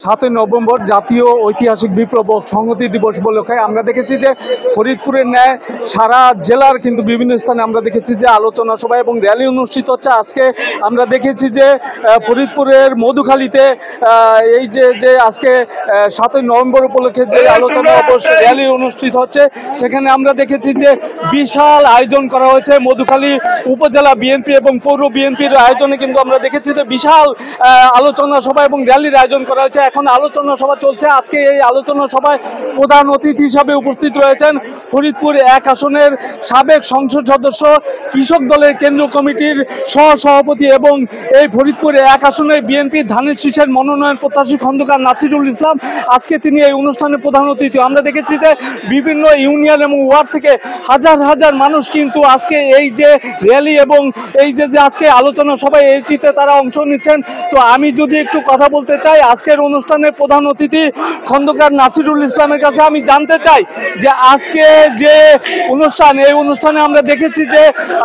7ই November জাতীয় ঐতিহাসিক বিপ্লব ও সংহতি দিবস উপলক্ষে আমরা দেখেছি যে ফরিদপুরের ন্যায় সারা জেলার কিন্তু বিভিন্ন স্থানে আমরা দেখেছি যে আলোচনা সভা এবং র্যালি অনুষ্ঠিত হচ্ছে। আজকে আমরা দেখেছি যে ফরিদপুরের মধুখালীতে এই যে আজকে 7ই নভেম্বর উপলক্ষে যে আলোচনা র্যালি অনুষ্ঠিত হচ্ছে, সেখানে আমরা দেখেছি যে বিশাল আয়োজন করা হয়েছে। মধুখালী উপজেলা বিএনপি এবং পৌর বিএনপির আয়োজনে কিন্তু আমরা দেখেছি যে বিশাল আলোচনা সভা এবং র্যালির আয়োজন করা হয়েছে। এখন আলোচনা সভা চলছে। আজকে এই আলোচনা সভায় প্রধান অতিথি হিসাবে উপস্থিত রয়েছেন ফরিদপুর 1 আসনের সাবেক সংসদ সদস্য, কৃষক দলের কেন্দ্রীয় কমিটির সহসভাপতি এবং এই ফরিদপুর 1 আসনের বিএনপি ধানের শীষের মনোনয়ন প্রত্যাশী খন্দকার নাসিরুল ইসলাম। আজকে তিনি এই অনুষ্ঠানে প্রধান অতিথি। আমরা দেখেছি যে বিভিন্ন ইউনিয়ন এবং ওয়ার্ড থেকে হাজার হাজার মানুষ কিন্তু আজকে এই যে র্যালি এবং এই যে আজকে আলোচনা সভায় এইটিতে তারা অংশ নিচ্ছেন। তো আমি যদি একটু কথা বলতে চাই আজকের অনুষ্ঠানের প্রধান অতিথি খন্দকার নাসিরুল ইসলামের কাছে, আমি জানতে চাই যে আজকে যে অনুষ্ঠান, এই অনুষ্ঠানে আমরা দেখেছি যে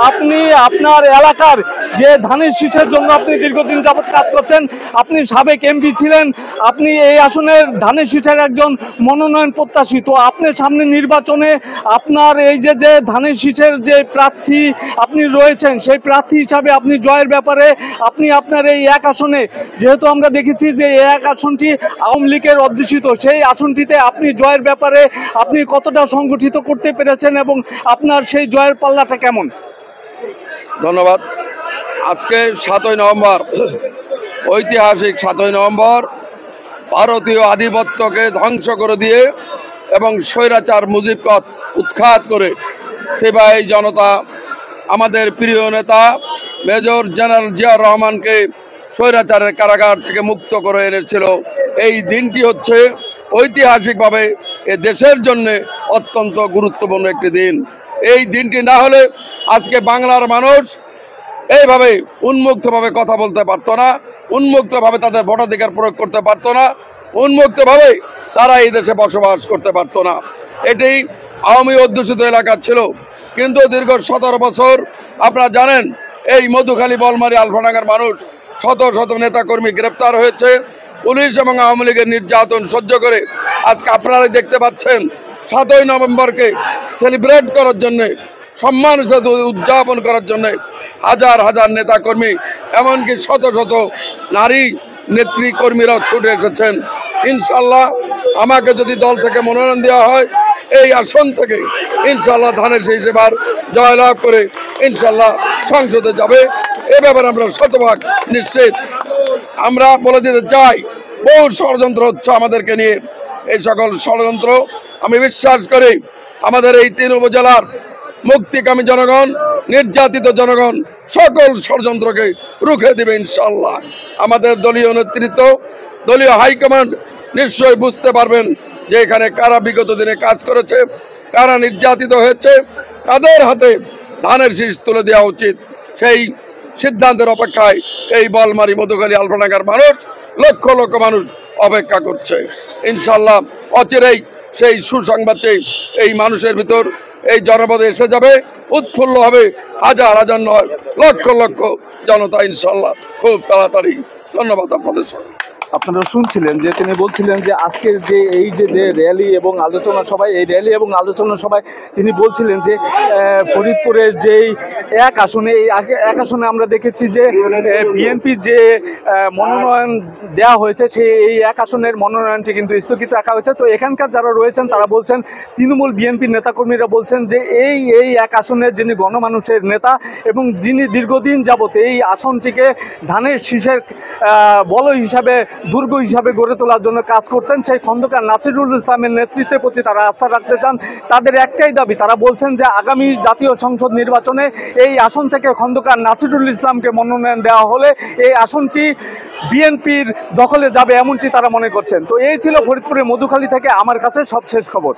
আপনি আপনার এলাকার যে ধানের শীষের জন্য আপনি দীর্ঘদিন যাবৎ কাজ করছেন, আপনি সাবেক এমপি ছিলেন, আপনি এই আসনের ধানের শীষের একজন মনোনয়ন প্রত্যাশী। তো আপনার সামনে নির্বাচনে আপনার এই যে ধানের শীষের যে প্রার্থী আপনি রয়েছেন, সেই প্রার্থী হিসাবে আপনি জয়ের ব্যাপারে আপনি আপনার এই 1 আসনে, যেহেতু আমরা দেখেছি যে এই 1 আসনটি আওয়ামী লীগের অধ্যুষিত, সেই আসনটিতে আপনি জয়ের ব্যাপারে আপনি কতটা সংগঠিত করতে পেরেছেন এবং আপনার সেই জয়ের পাল্লাটা কেমন? ধন্যবাদ। আজকে 7ই নভেম্বর, ঐতিহাসিক 7ই নভেম্বর, ভারতীয় আধিপত্যকে ধ্বংস করে দিয়ে এবং স্বৈরাচার মুজিবকে উৎখাত করে সিপাহী জনতা আমাদের প্রিয় নেতা মেজর জেনারেল জিয়াউর রহমানকে স্বৈরাচারের কারাগার থেকে মুক্ত করে এনেছিল। এই দিনটি হচ্ছে ঐতিহাসিকভাবে এ দেশের জন্য অত্যন্ত গুরুত্বপূর্ণ একটি দিন। এই দিনটি না হলে আজকে বাংলার মানুষ এইভাবে উন্মুক্তভাবে কথা বলতে পারতো না, উন্মুক্তভাবে তাদের ভোটাধিকার প্রয়োগ করতে পারতো না, উন্মুক্তভাবে তারা এই দেশে বসবাস করতে পারতো না। এটি আওয়ামী অধ্যুষিত এলাকা ছিল। কিন্তু দীর্ঘ 17 বছর আপনারা জানেন এই মধুখালী, বলমারী, আলফাডাঙ্গার মানুষ শত শত নেতাকর্মী গ্রেপ্তার হয়েছে। পুলিশ এবং আওয়ামী লীগের নির্যাতন সহ্য করে আজকে আপনারাই দেখতে পাচ্ছেন 7ই নভেম্বরকে সেলিব্রেট করার জন্যে, সম্মানের সাথে উদযাপন করার জন্যে হাজার হাজার নেতাকর্মী, এমনকি শত শত নারী নেতৃকর্মীরাও ছুটে এসেছেন। ইনশাল্লাহ আমাকে যদি দল থেকে মনোনয়ন দেওয়া হয়, এই আসন থেকে ইনশাল্লাহ ধানের শীষ এবার জয়লাভ করে ইনশাল্লাহ সংসদে যাবে। এ ব্যাপারে আমরা শতভাগ নিশ্চিত। আমরা বলে দিতে চাই, বহু ষড়যন্ত্র হচ্ছে আমাদেরকে নিয়ে। এই সকল ষড়যন্ত্র আমি বিশ্বাস করি আমাদের এই 3 উপজেলার মুক্তিকামী জনগণ, নির্যাতিত জনগণ সকল ষড়যন্ত্রকে রুখে দেবে ইনশাল্লাহ। আমাদের দলীয় নেতৃত্ব, দলীয় হাইকমান্ড নিশ্চয়ই বুঝতে পারবেন যে এখানে কারা বিগত দিনে কাজ করেছে, কারা নির্যাতিত হয়েছে, কাদের হাতে ধানের শীষ তুলে দেওয়া উচিত, সেই সিদ্ধান্তের অপেক্ষায় এই বলমারী, মধুখালী, আলফাডাঙ্গার মানুষ, লক্ষ লক্ষ মানুষ অপেক্ষা করছে। ইনশাল্লাহ অচিরেই সেই সুসংবাদটি এই মানুষের ভিতর, এই জনপদে এসে যাবে, উৎফুল্ল হবে হাজার হাজার নয়, লক্ষ লক্ষ জনতা ইনশাল্লাহ খুব তাড়াতাড়ি। ধন্যবাদ আপনাদের। আপনারা শুনছিলেন যে তিনি বলছিলেন যে আজকের যে এই যে র্যালি এবং আলোচনা সভায়, এই র্যালি এবং আলোচনা সভায় তিনি বলছিলেন যে ফরিদপুরের যেই 1 আসনে, এই 1 আসনে আমরা দেখেছি যে বিএনপির যে মনোনয়ন দেওয়া হয়েছে, সেই এই 1 আসনের মনোনয়নটি কিন্তু স্থগিত রাখা হয়েছে। তো এখানকার যারা রয়েছেন তারা বলছেন, তৃণমূল বিএনপির নেতাকর্মীরা বলছেন যে এই 1 আসনের যিনি গণমানুষের নেতা এবং যিনি দীর্ঘদিন যাবত এই আসনটিকে ধানের শীষের বলয় হিসাবে, দুর্গ হিসাবে গড়ে তোলার জন্য কাজ করছেন, সেই খন্দকার নাসিরুল ইসলামের নেতৃত্বের প্রতি তারা আস্থা রাখতে চান। তাদের একটাই দাবি, তারা বলছেন যে আগামী জাতীয় সংসদ নির্বাচনে এই আসন থেকে খন্দকার নাসিরুল ইসলামকে মনোনয়ন দেওয়া হলে এই আসনটি বিএনপির দখলে যাবে, এমনটি তারা মনে করছেন। তো এই ছিল ফরিদপুরের মধুখালী থেকে আমার কাছে সবশেষ খবর।